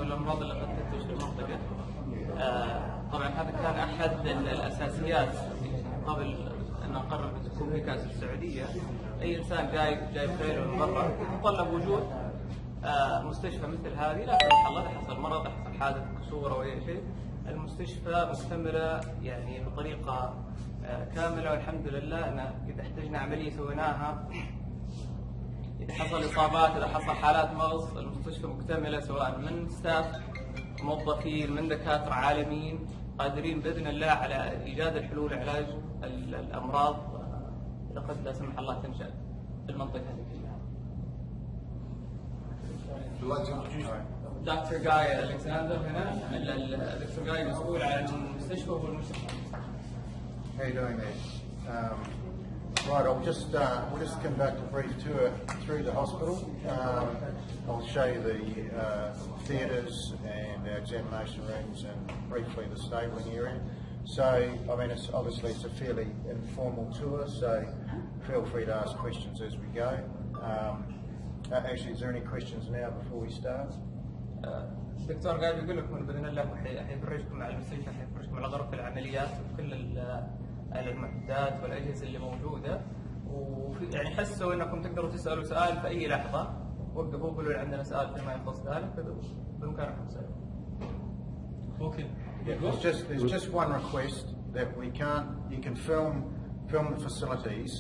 والأمراض اللي قد تنتج في المنطقة. طبعا هذا كان أحد الأساسيات قبل أن نقرر تكون في كأس السعودية. أي إنسان جايب خيله من برا يتطلب وجود مستشفى مثل هذه، لا سمح الله حصل مرض، حصل حادث كسور أو أي شيء، المستشفى مكتملة يعني بطريقة كاملة، والحمد لله أن إذا احتجنا عملية سويناها، إذا حصل إصابات، إذا حصل حالات مرض، المستشفى مكتملة سواء من ستاف، موظفين، من دكاترة عالمين قادرين بإذن الله على إيجاد الحلول لعلاج الأمراض إذا قد لا سمح الله تنشأ في المنطقة هذه كلها. دكتور جاي ألكسندر هنا، الدكتور جاي مسؤول عن المستشفى والمستشفى. How are you doing there? Right, we'll just conduct a brief tour through the hospital. I'll show you the theatres and our examination rooms and briefly the stabling area. So, I mean, it's a fairly informal tour, so feel free to ask questions as we go. Actually, is there any questions now before we start? الدكتور قاعد يقول لكم باذن الله حيفرجكم على المستشفى، حيفرجكم على غرف العمليات وكل المعدات والاجهزه اللي موجوده، ويعني حسوا انكم تقدروا تسالوا سؤال في اي لحظه، وقفوا قولوا عندنا سؤال فيما يخص ذلك بامكانكم تسالوا. Okay. There's just one request that you can film the facilities,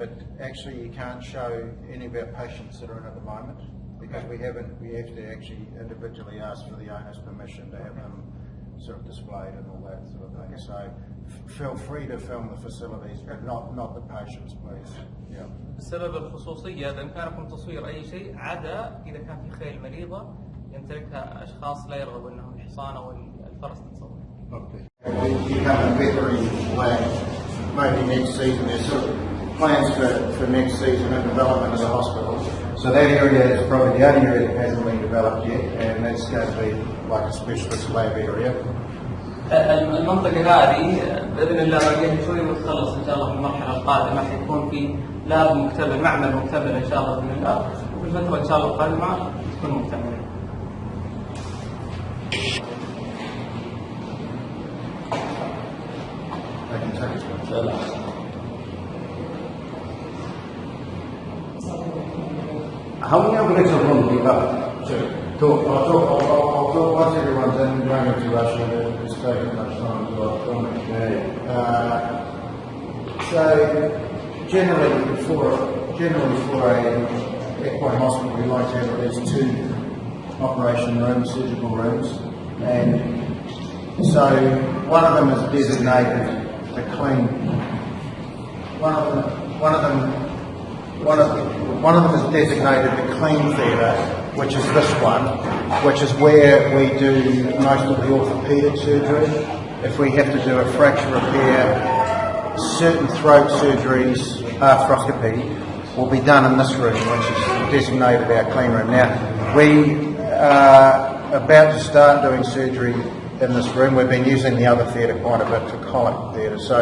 but actually you can't show any of our patients that are in at the moment, because we have to actually individually ask for the owner's permission to have them sort of displayed and all that sort of thing. So feel free to film the facilities, but not the patients, please. Yeah. بسبب الخصوصية بإمكانكم تصوير أي شيء عدا إذا كان في خيل مريضة يمتلكها أشخاص لا يرغب أنهم الحصان أو الفرس تتصور. Okay. We become a veterinary lab maybe next season. There's sort of plans for next season and development of the hospital. So that area is probably the only area that hasn't been developed yet, and that's going to be like a specialist lab area. المنطقة هذه بإذن الله باقي شوي وتخلص إن شاء الله في المرحلة القادمة، حيكون في لاب مكتمل، معمل مكتمل إن شاء الله بإذن الله، وفي الفترة إن شاء الله القادمة تكون مكتملة. How many ambulance are going to be up? I'll talk once everyone's in, going into Russia, it's taking much time to film it. So, generally for a equine hospital, we like to have at least 2 operation rooms, surgical rooms, and so one of them is designated to clean. One of them is designated the clean theatre, which is this one, which is where we do most of the orthopaedic surgery. If we have to do a fracture repair, certain throat surgeries, arthroscopy, will be done in this room, which is designated our clean room. Now, we are about to start doing surgery in this room. We've been using the other theatre quite a bit for colic theatre, so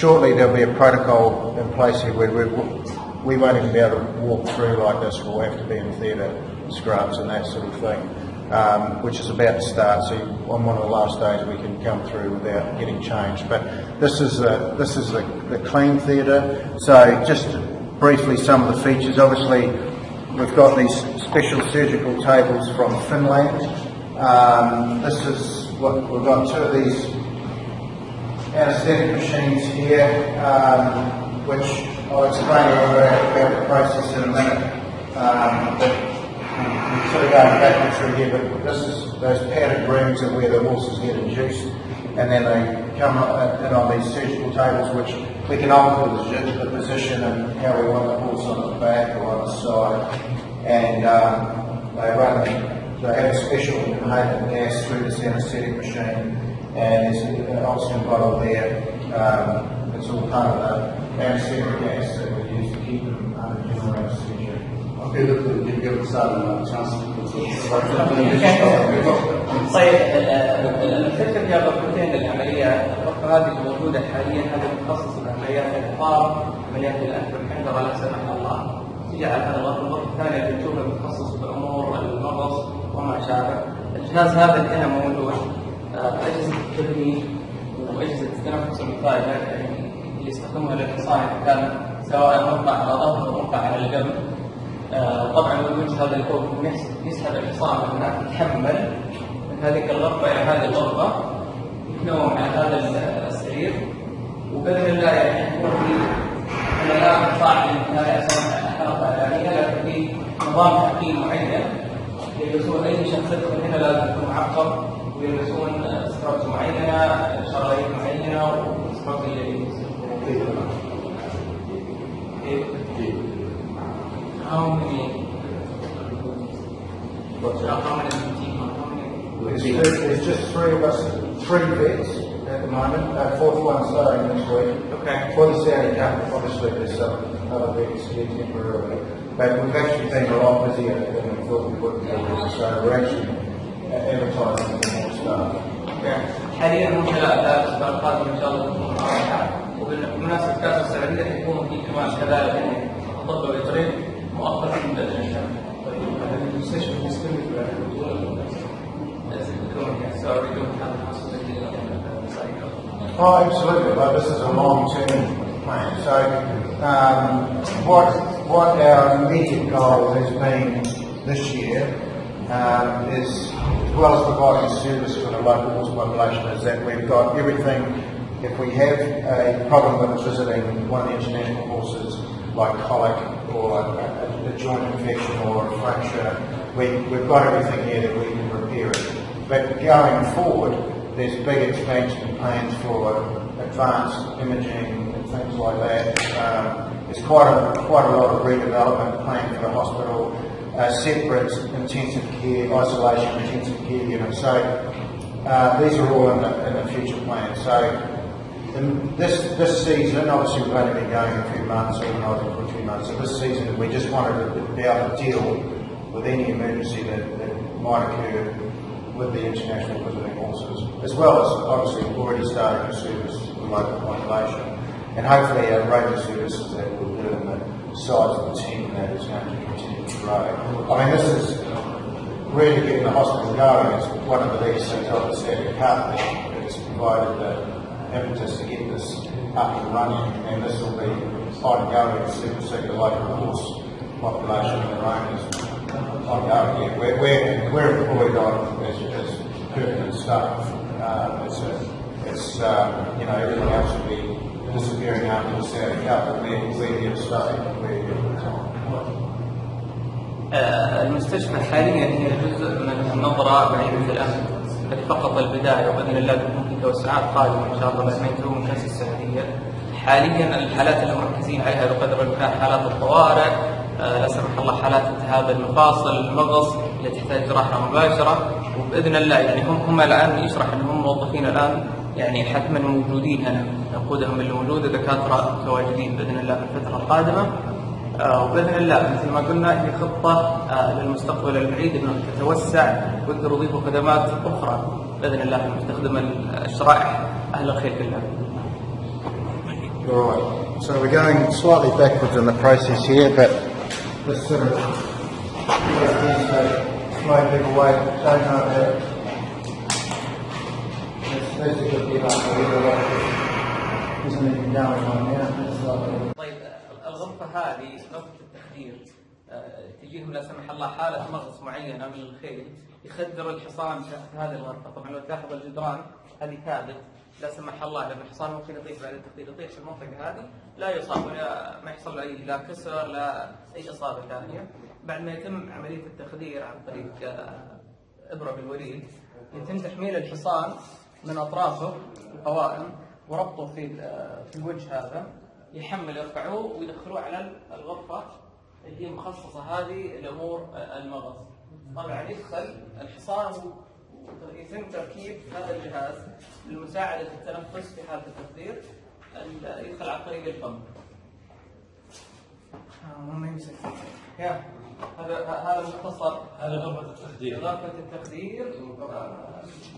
shortly there'll be a protocol in place here where we won't even be able to walk through like this. We'll have to be in theatre scrubs and that sort of thing, which is about to start. So on one of the last days we can come through without getting changed. But this is the clean theatre. So just briefly some of the features. Obviously we've got these special surgical tables from Finland. This is what we've got, 2 of these anaesthetic machines here, which I'll explain a little bit about the process in a minute. But I'm sort of going backwards through here, but this is those padded rooms are where the horses get induced, and then they come in on these surgical tables, which we can alter the position and how we want the horse on the back or on the side, and they have a special inhaled gas through this anaesthetic machine, and there's an oxygen bottle there. It's all part of the anaesthetic gas that we use to keep them under general anaesthesia. Okay, look, you give us a chance طيب الفكرة في غرفتين للعمليات، الغرفة هذه الموجودة حاليا هذا متخصص بعمليات الإطلاع، عمليات الأنف والحنجرة لا سمح الله، تجعل هذا الغرفة الثانية اللي تشوفها متخصص بأمور المغص وما شابه. الجهاز هذا اللي هنا موجود أجهزة التبني وأجهزة التنفس المفاجئ اللي يستخدمها للحصان إذا كان سواء مرفع على ظهره أو مرفع على القلب. طبعا الوجه هذا اللي هو يسحب الحصان انها تتحمل من هذه الغرفه الى هذه الغرفه، يتنوم على هذا السرير، وباذن الله يعني يكون في الان صعب النهايه اساسا حلقه اعلانيه، لكن في نظام تحكيم معين يلبسون اي شخص يدخل هنا لازم يكون معقم، ويلبسون سكرات معينه، شرايط معينه، وسكرات اللي How many? How many team? There's just three of us, 3 vets at the moment. Our 4th one starting next week. Okay. For the Saudi Cup, obviously there's some other vets here temporarily. But we've actually been a lot busier than we thought we would be. So we're actually advertising for more staff. Okay. حاليا من خلال الأسبوع القادم إن شاء الله تكون رائعة، وبالمناسبة كأس السعودية يكون في كمان كذلك الطب والتطبيق مؤقتا بإذن الله. المستشفى يستمر Oh, absolutely. But this is a long-term plan. So, what our immediate goal has been this year is, as well as providing service for the local horse population, is that we've got everything. If we have a problem with visiting one of the international horses, like colic or a joint infection or a fracture, we've got everything here that we can repair it. But going forward, there's big expansion plans for advanced imaging and things like that. There's quite a lot of redevelopment planned for the hospital, separate intensive care, isolation intensive care units. So these are all in the future plan. So this season, obviously we've only been going a few months, organising for a few months. So this season we just wanted to be able to deal with any emergency that might occur with the international visiting horses, as well as obviously already starting to service the local population, and hopefully our radio services that we'll do and the size of the team that is going to continue to grow. I mean, this is really getting the hospital going. It's one of the biggest things of the Saudi Cup that's provided the impetus to get this up and running, and this will be ongoing to supersede the local horse population and the owners. Ongoing, yeah. We're employed on as permanent staff. It's you know, everything else will be disappearing after the Saudi Cup, but we're here to stay. We're here for the time. المستشفى حاليا هي جزء من النظرة بعيدة الأمد، فقط البداية، وبإذن الله تكون في توسعات قادمة إن شاء الله بعد ما ينتهوا من كأس السعودية. حاليا الحالات اللي مركزين عليها بقدر الإمكان حالات الطوارئ، لا سمح الله حالات التهاب المفاصل، المغص اللي تحتاج جراحة مباشرة، وبإذن الله يعني هم الآن يشرح أنهم موظفين الآن يعني حتما موجودين هنا، نقودهم اللي موجودة دكاترة متواجدين بإذن الله في الفترة القادمة. وبإذن الله مثل ما قلنا هي خطة للمستقبل البعيد أنه تتوسع ويقدروا يضيفوا خدمات أخرى بإذن الله لمستخدم الشرائح أهل الخيل كلها. All right. So we're going slightly backwards in the process here, but this sort of slow people away. Don't know about it. There's a good bit up there. Isn't even going on now. طيب الغرفة هذه غرفة التخدير، تجيهم لا سمح الله حالة مغص معينة من الخيل، يخدر الحصان في هذه الغرفة. طبعا لو تلاحظ الجدران هذه ثابت، لا سمح الله لما الحصان ممكن يطيح بعد التخدير، يطيح في المنطقة هذه لا يصاب ولا ما يحصل له لا كسر لا أي إصابة ثانية. بعد ما يتم عملية التخدير عن طريق إبرة بالوريد، يتم تحميل الحصان من أطرافه القوائم وربطه في الوجه هذا، يحمل يرفعوه ويدخلوه على الغرفة اللي هي مخصصة هذه لأمور المغص. طبعا يدخل الحصان ويتم تركيب هذا الجهاز لمساعدة التنفس في حالة التخدير، يدخل عن طريق الفم. هذا مختصر. هذا غرفة التخدير. غرفة التخدير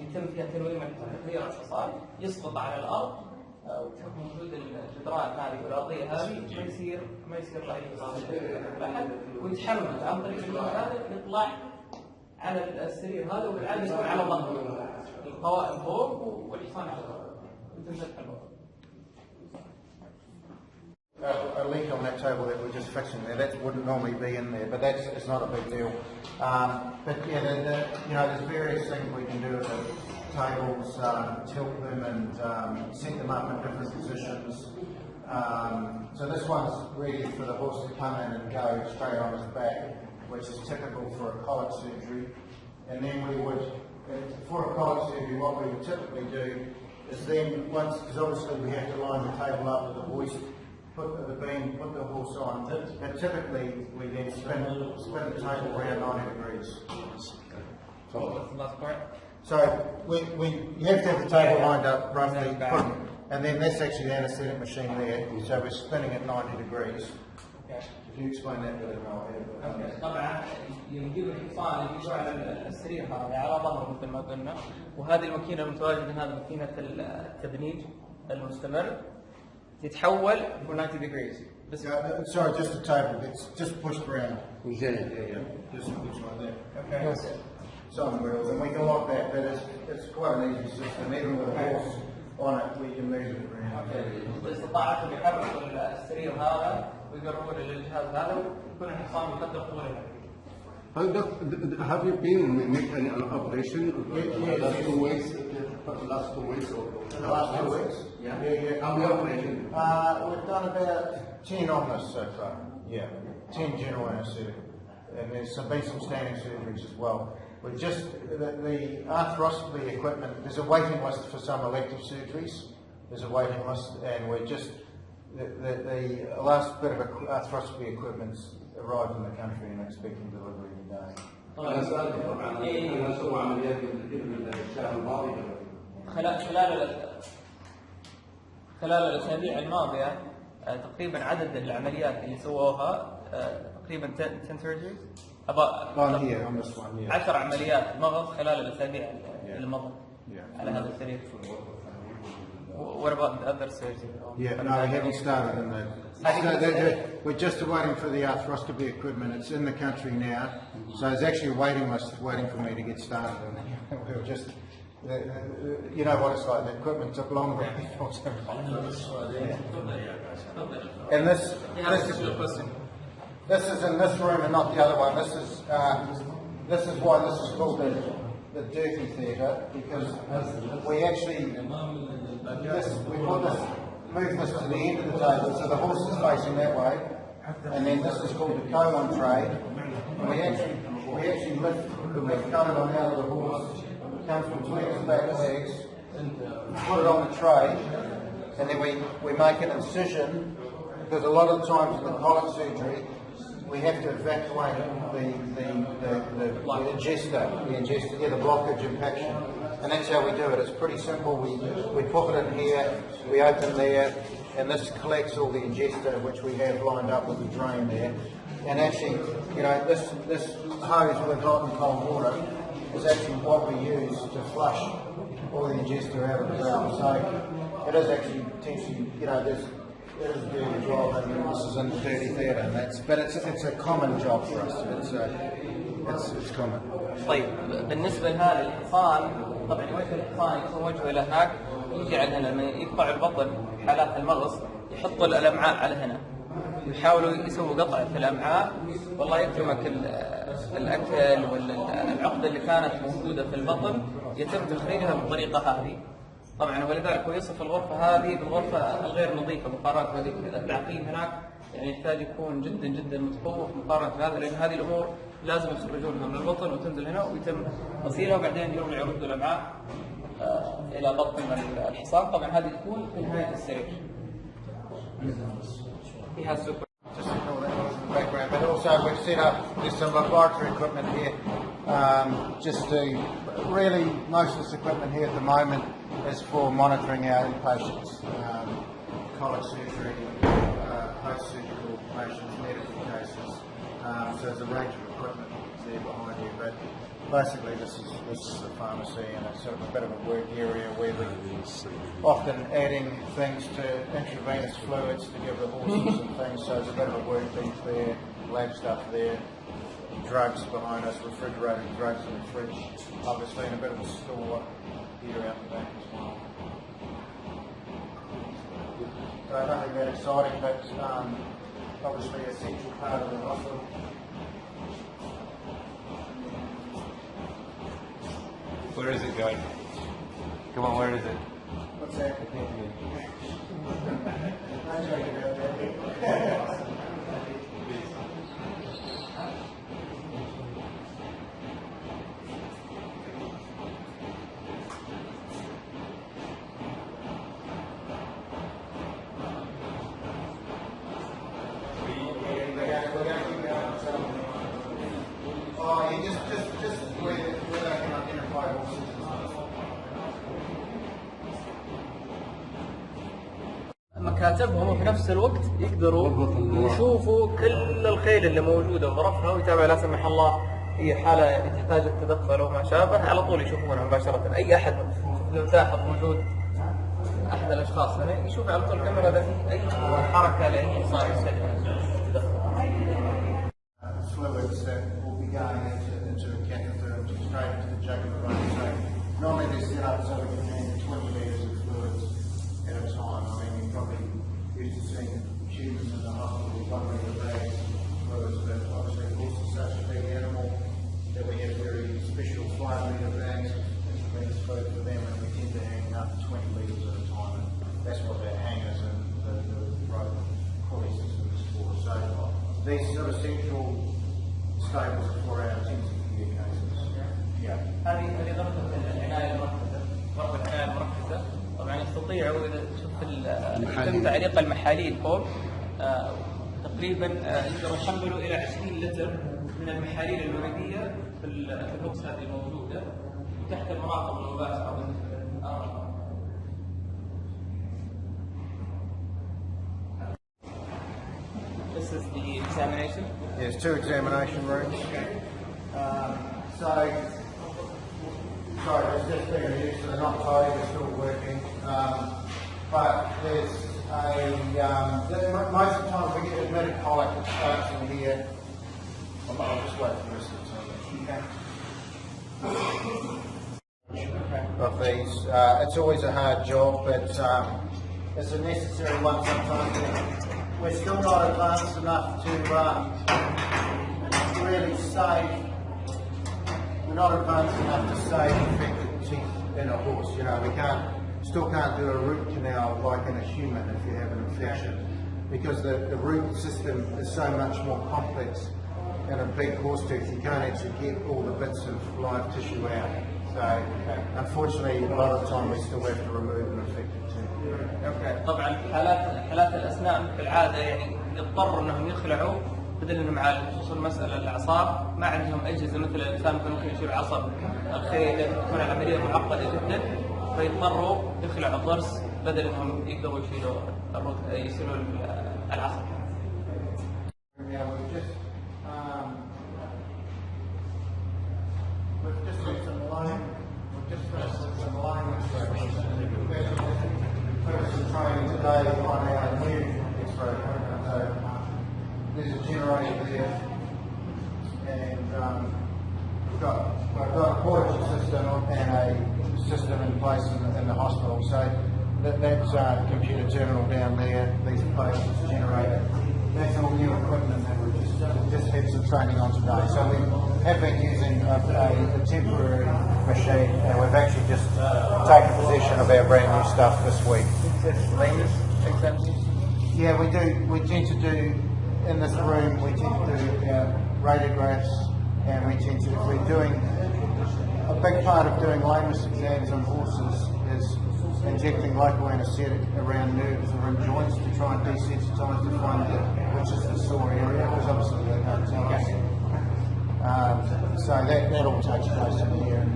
يتم فيها تنويم التخدير الحصان، يسقط على الأرض وتكون وجود الجدران هذه والأرضية هذه ما يصير له أي إصابة، ويتحمل عن طريق هذا يطلع على السرير هذا، والعالم يكون على ظهره، القوائم فوق والحصان على ظهره وتنزل على الوضع. A leak on that table that we're just fixing there, that wouldn't normally be in there, but it's not a big deal. But yeah, there's various things we can do with the tables, tilt them and set them up in different positions. So this one's ready for the horse to come in and go straight on his back, which is typical for a colic surgery. And then we would, for a colic surgery, what we would typically do is then once, because obviously we have to line the table up with the hoist, put the beam, put the horse on, and typically we then spin the table around 90 degrees. So what's the last part? So you have to have the table lined up roughly, and then that's actually the anaesthetic machine there, so we're spinning at 90 degrees. Okay. If you explain that better, I'll add it. Okay. طبعا يجيب الحصان يجي على السرير هذا على ظهره مثل ما قلنا، وهذه الماكينه المتواجده هذه ماكينه التبنيج المستمر تتحول for 90 degrees. Sorry, just the table. It's just pushed around. Yeah. Just like that. Okay. Some wheels, and we can lock that, but it's quite an easy system. Even with a horse on it, we can move it around. إذا استطاعوا يحركوا السرير هذا ويقربون للجهاز هذا ويكون الحصان يقدر طوله. Have you been make any operation last 2 weeks? Last 2 weeks? Yeah. How many operation? We've done about 10 on this so far. Yeah, 10 general anaesthetic, and there's been some standing surgeries as well. We're just the arthroscopy equipment. There's a waiting list for some elective surgeries. There's a waiting list, and we're just the last bit of arthroscopy equipment's arrived in the country and expecting delivery today. أنا سألت طبعا أنا سوى عمليات الشهر الماضي. خلال الأسابيع الماضية تقريبا عدد العمليات اللي سووها تقريبا 10 surgeries. 10 عمليات مغص خلال الأسابيع الماضية على هذا السرير. What about the other surgery? Yeah, no, we haven't started in the. We're just waiting for the arthroscopy equipment. It's in the country now, so there's actually a waiting list waiting for me to get started. And we were just, you know what it's like. The equipment took longer. And this is in this room and not the other one. This is why this is called the dirty theatre, because we actually. We move this to the end of the table, so the horse is facing that way, and then this is called the colon tray. And we actually lift the left colon out of the horse, comes between his back legs, put it on the tray, and then we make an incision, because a lot of times in the colic surgery we have to evacuate the ingester, the blockage impaction. And that's how we do it. It's pretty simple. We put it in here, we open there, and this collects all the ingester, which we have lined up with the drain there. And actually, this hose with hot and cold water is actually what we use to flush all the ingester out of the valve. So it is actually potentially, it is a dirty job, and this is in the dirty theatre, but it's a common job for us. It's common. طيب بالنسبة لهذا الحصان، طبعا وجه الحصان يكون وجهه إلى هناك، يجي على هنا لما يقطع البطن حالات المغص يحطوا الأمعاء على هنا، يحاولوا يسووا قطع في الأمعاء، والله يترمك الأكل والعقدة اللي كانت موجودة في البطن يتم تخريجها بالطريقة هذه. طبعا ولذلك هو يصف الغرفة هذه بالغرفة الغير نظيفة مقارنة بهذه. التعقيم هناك يعني يحتاج يكون جدا جدا متطور مقارنة بهذا، لأن هذه الأمور لازم يخرجونها من البطن وتنزل هنا ويتم غسيلها، وبعدين يردوا الأمعاء إلى بطن الحصان. طبعا هذه تكون في نهاية السرير. فيها سوبر. Background, but also we've set up there's some laboratory equipment here. Just to really, most of this equipment here at the moment is for monitoring our inpatients, colic surgery, post-surgical patients, medical cases. So there's a range of equipment there behind you, but basically this is a pharmacy, and it's sort of a bit of a work area where we're often adding things to intravenous fluids to give the horses and things. So there's a bit of a work piece there, lab stuff there. drugs behind us, refrigerated drugs in the fridge, obviously, and a bit of a store here out the back as well. So nothing that exciting, but obviously a central part of the hospital. Where is it going? Come on, where is it? What's that? I'm joking about that. مكاتبهم وفي نفس الوقت يقدروا يشوفوا كل الخيل اللي موجوده وظرفها ويتابع لا سمح الله هي حاله تحتاج التدخل وما شابه، على طول يشوفونها مباشره. اي احد لو تلاحظ وجود احد الاشخاص هنا يشوف على طول الكاميرا اذا في اي حركه لاي صار تدخل. Fluids that will be going into the catheter and straight into the jugular vein. So normally they're set up so we can handle 20 litres of fluids at a time. I mean, you're probably used to seeing tubes in the hospital with 1 litre bags of fluids, but obviously the horse is such a big animal that we have very special 5 litre bags of intravenous fluid for them, and we tend to hang up 20 litres at a time. And that's what that hangers and the rope pulley system is for. So these sort of central stables for our intensive care cases. Yeah. هذه غرفة العناية المركزة، غرفة العناية المركزة. طبعا يستطيعوا إذا تشوف تعليق المحاليل فوق تقريبا يقدروا يحملوا إلى 20 لتر من المحاليل الوريدية في البوكس هذه الموجودة وتحت المراقبة المباشرة. This is the examination. There's 2 examination rooms. Sorry, there's just been a use, so they're not tidy, they're still working. But there's most of the time we get admitted colic that starts in here. I'll just wait for the rest of the time. Of these, it's always a hard job, but it's a necessary one sometimes. We're still not advanced enough to really save. We're not advanced enough to save infected teeth in a horse. You know, we still can't do a root canal like in a human if you have an infection, because the root system is so much more complex in a big horse tooth. You can't actually get all the bits of live tissue out. So unfortunately, a lot of the time we still have to remove an infected tooth. طبعا حالات الاسنان بالعاده يعني يضطروا انهم يخلعوا بدل انهم يعالجوا، خصوصا مساله الاعصاب ما عندهم اجهزه مثل الانسان ممكن يشيل عصب الخيل، تكون العمليه معقده جدا فيضطروا يخلعوا الضرس بدل انهم يقدروا يشيلوا يشيلوا العصب. Training today on our new X-ray program. So there's a generator there, and we've got a portable system and a system in place in the hospital. So that's a computer terminal down there. These plates, generator. That's all new equipment that we've just had some training on today. So we have been using a temporary machine, and we've actually just taken possession of our brand new stuff this week. Yeah, we do. We tend to do in this room. We tend to do radiographs, and we tend to. If we're doing a big part of doing lameness exams on horses is injecting local anaesthetic around nerves or in joints to try and desensitise to find which is the sore area, because obviously they can't tell us. So that all takes place in here. And,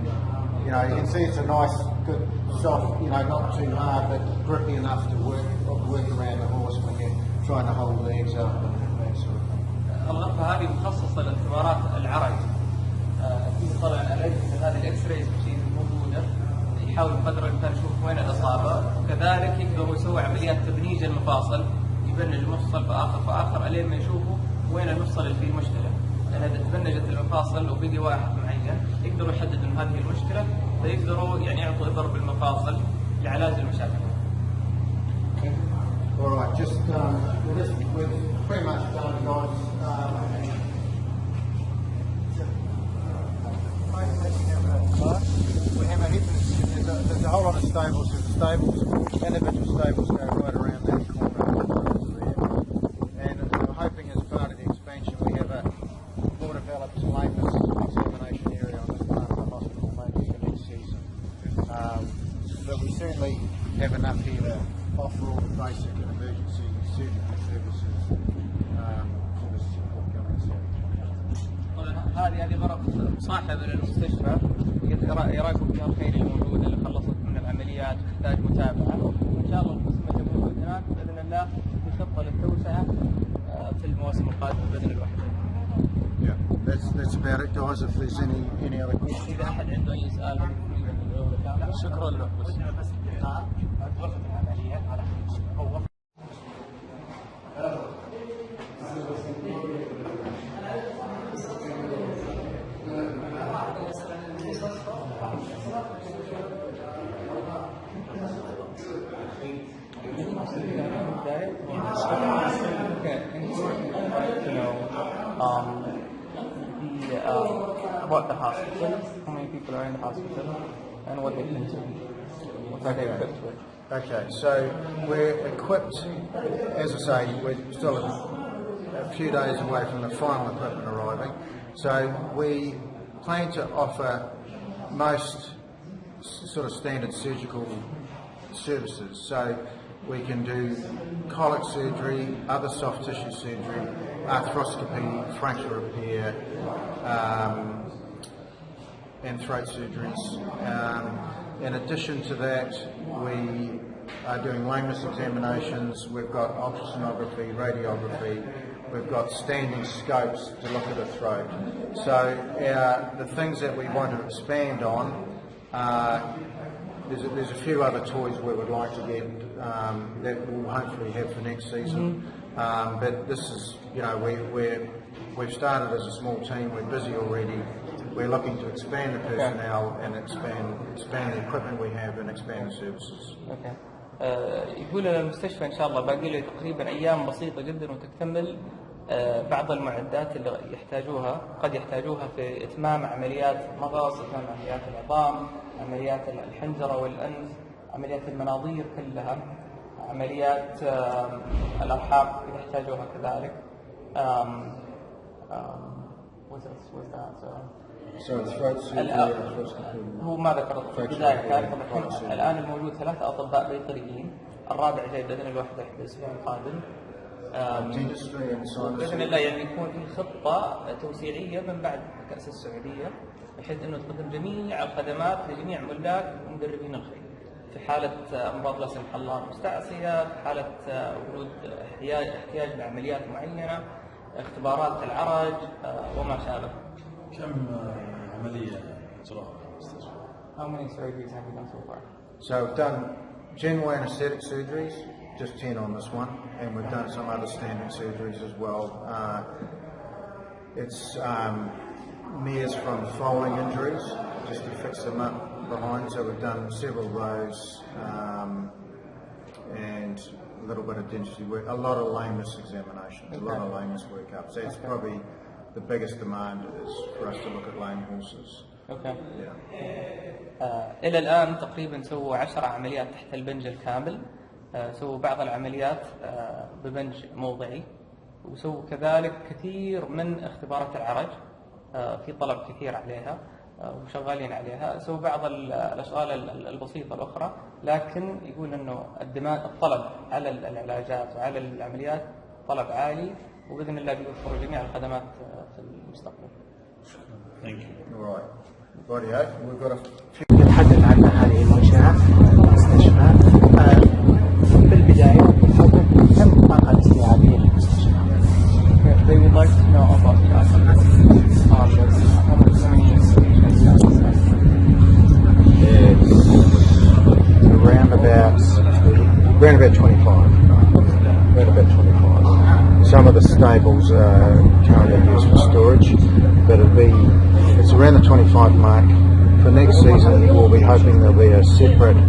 you know, you can see it's a nice, good, soft, you know, not too hard, but grippy enough to work around the horse when you're trying to hold legs up and that sort of thing. الغرفة هذه مخصصة لاختبارات العرج. في طبعا الأجهزة هذه الإكس رايز موجودة يحاولوا بقدر الإمكان يشوفوا وين الإصابة، وكذلك يقدروا يسووا عمليات تبنيج المفاصل، يبنج مفصل فآخر ألين ما يشوفوا وين المفصل اللي فيه مشكلة. إذا تبنجت المفاصل وبقي واحد معين يقدروا يحددوا إن هذه المشكلة، فيقدروا يعني يعطوا إبر بالمفاصل لعلاج المشاكل. All right, just we've pretty much done, guys. We have a heap of, there's a whole lot of stables. There's stables, individual stables go right around that corner there. And we're hoping as part of the expansion we have a more developed lameness examination area on this part of the hospital maybe for next season. But we certainly have enough here to offer all the basic and emergency surgical services for this upcoming season. هذه غرف صاحبة للمستشفى يراقب فيها الخيل الموجودة اللي خلصت من العمليات وتحتاج متابعة. وإن شاء الله القسم الموجود هناك بإذن الله في خطة للتوسعة في المواسم القادمة بإذن الوحدة. Yeah, that's about it, guys. If there's any other questions. إذا أحد عنده أي سؤال شكرا له. بس غرفة العمليات على أو about the hospital, how many people are in the hospital, and what they can do, what are they equipped with. Okay, so we're equipped, as I say, we're still a few days away from the final equipment arriving. So we plan to offer most sort of standard surgical services. So we can do colic surgery, other soft tissue surgery, arthroscopy, fracture repair, and throat surgeries. In addition to that, we are doing lameness examinations. We've got ultrasonography, radiography. We've got standing scopes to look at a throat. So the things that we want to expand on, there's a few other toys we would like to get that we'll hopefully have for next season. But this is, you know, we've started as a small team. We're busy already. We're looking to expand the personnel and expand the equipment we have and expand the services. Okay. يقول المستشفى إن شاء الله باقي له تقريبا أيام بسيطة جدا وتكتمل بعض المعدات اللي قد يحتاجوها في إتمام عمليات مغص، إتمام عمليات العظام، عمليات الحنجرة والأنف، عمليات المناظير كلها، عمليات الأرحام يحتاجوها كذلك. هو ما ذكر في البداية كان الآن الموجود 3 أطباء بيطريين، الرابع جاي بإذن الوحدة في الأسبوع القادم. بإذن الله يعني يكون في خطة توسيعية من بعد كأس السعودية بحيث أنه تقدم جميع الخدمات لجميع ملاك ومدربين الخيل في حالة أمراض لا سمح الله مستعصية، في حالة وجود احتياج لعمليات معينة، اختبارات العرج وما شابه. كم عملية إجراء المستشفى؟ How many surgeries have you done so far? So we've done general anaesthetic surgeries, just 10 on this one, and we've done some other standard surgeries as well. It's MERS from falling injuries, just to fix them up behind. So we've done several of those, and a little bit of dentistry work, a lot of lameness examinations, a lot of lameness workups. That's probably the biggest demand is for us to look at lame horses. Okay. Yeah. إلى الآن تقريبا سووا 10 عمليات تحت البنج الكامل، سووا بعض العمليات ببنج موضعي، وسووا كذلك كثير من اختبارات العرج، في طلب كثير عليها وشغالين عليها، سووا بعض الأشغال البسيطة الأخرى، لكن يقول إنه الطلب على العلاجات وعلى العمليات طلب عالي، وبإذن الله بيوفروا جميع الخدمات في المستقبل. Thank you. All right. Rightio. We've got a few. نتحدث عن هذه المنشأة المستشفى. بالبداية كم الطاقة الاستيعابية للمستشفى؟ They would like to know about the around about 25. Around about 25. Some of the stables are currently used for storage, but it's around the 25 mark. For next season, we'll be hoping there'll be a separate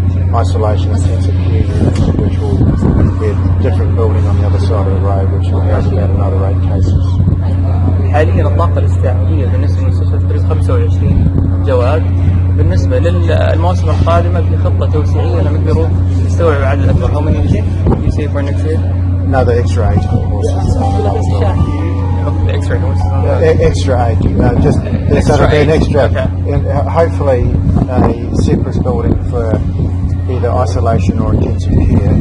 isolation intensive care unit, which will be a different building on the other side of the road, which will house about another 8 cases. حاليا الطاقة الاستيعابية بالنسبة للمستشفى تبرز 25 جواد. بالنسبة للمواسم القادمة في خطة توسيعية لم يقدروا يستوعبوا عدد أكبر. How many you say for next year? No, the extra 8 horses. The X-ray horses. Extra 8, just there's Extra sort of an 8, extra, okay. and hopefully a separate building for either isolation or intensive care,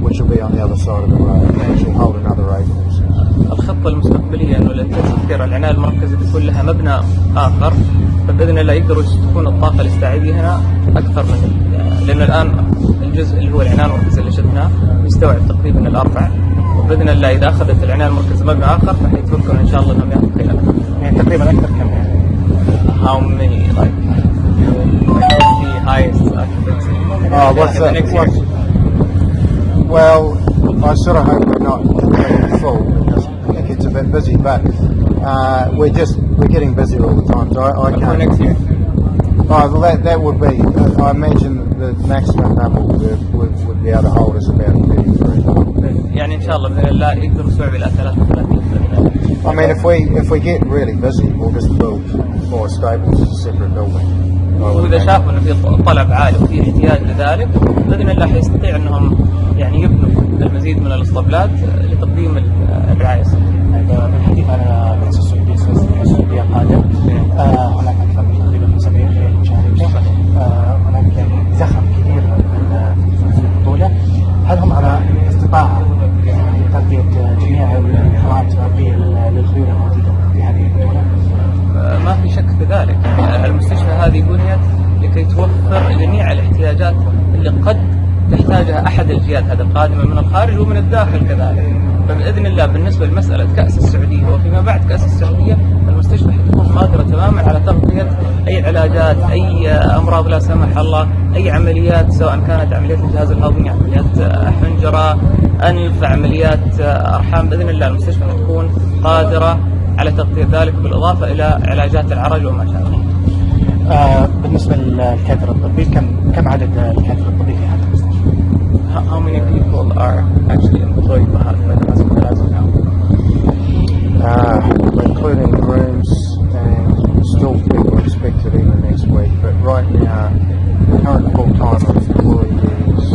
which will be on the other side of the road, which will hold another 8 horses. الخطة المستقبلية إنه الانتنسيف كير العناية المركزة بتكون لها مبنى آخر، فبإذن الله يقدروا تكون الطاقة الاستيعابية هنا أكثر من لأن الآن الجزء اللي هو العناية المركزة اللي شفناه يستوعب تقريبا الأربع، وبإذن الله إذا أخذت العناية المركزة مبنى آخر فحيتمكن إن شاء الله إنهم ياخذوا خيل أكثر. يعني تقريبا أكثر كم يعني؟ How many like the highest occupancy? What's that? Well, I sort of hope we're not completely full because I think it's a bit busy, but we're getting busier all the time. So I For can't. next year. Well, that would be. I imagine the maximum number would be able to hold us about 33. يعني إن شاء الله بإذن الله يقدروا يستوعبوا إلى 33. I mean, if we get really busy, we'll just build more stables as a separate building. وإذا شافوا إنه في طلب عالي وفي احتياج لذلك بإذن الله حيستطيع إنهم يعني يبنوا المزيد من الاسطبلات لتقديم الرعاية الصحية. بالحديث عن الرئيس السعودية قادر، هناك أكثر من تقريبا 70 خيل مشاركة، هناك يعني زخم كبير في البطولة. هل هم على استطاعة تغطية جميع الخدمات الطبية للخيول الموجودة في هذه البطولة؟ ما في شك في ذلك. المستشفى هذه بنيت لكي توفر جميع الاحتياجات اللي قد تحتاجها أحد الجهات، هذا قادمة من الخارج ومن الداخل كذلك. فبإذن الله بالنسبة لمسألة كأس السعودية وفيما بعد كأس السعودية المستشفى حتكون قادرة تماما على تغطية أي علاجات، أي أمراض لا سمح الله، أي عمليات سواء كانت عمليات الجهاز الهضمي، عمليات حنجرة، أنف، عمليات أرحام. بإذن الله المستشفى حتكون قادرة على تغطية ذلك بالإضافة إلى علاجات العرج وما شابه. بالنسبة للكادر الطبي كم عدد الكادر الطبي في هذا المستشفى؟ How many people are actually employed by the hospital as of now? Including rooms and still people expected in the next week, but right now the current full-time employees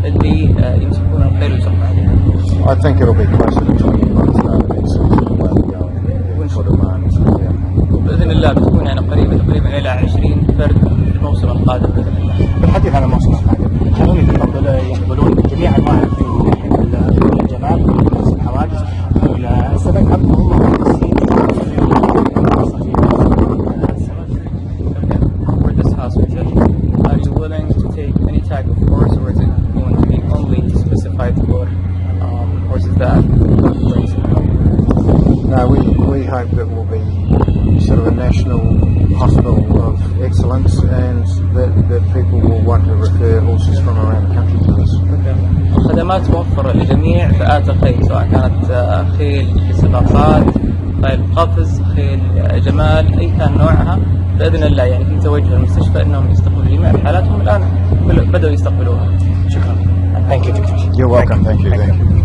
اللي يمسكون الخيل ويسوقون عليها. I think it'll be closer to 20 months now next season for demand. بإذن الله بتكون يعني تقريبا إلى 20 فرد في الموسم القادم بإذن الله. بالحديث عن الموسم القادم، هل هم يقبلون جميع أنواع الخيول من الجمال والحوادث ولا السبب أم هم مختصين For this hospital, are you willing to take any type of horse, or is it going to be only specified for horses that race? No, we hope that we'll be sort of a national hospital of excellence, and that people will want to refer horses from around the country to us. الخدمات موفرة لجميع فئات الخيل، سواء كانت خيل للسباقات، خيل قفز، خيل جمال، أي كان نوعها. بإذن الله يعني في توجه المستشفى أنهم يستقبلوا جميع الحالات، هم الآن بدأوا يستقبلوها. شكرا. Thank you. You're welcome. Thank you.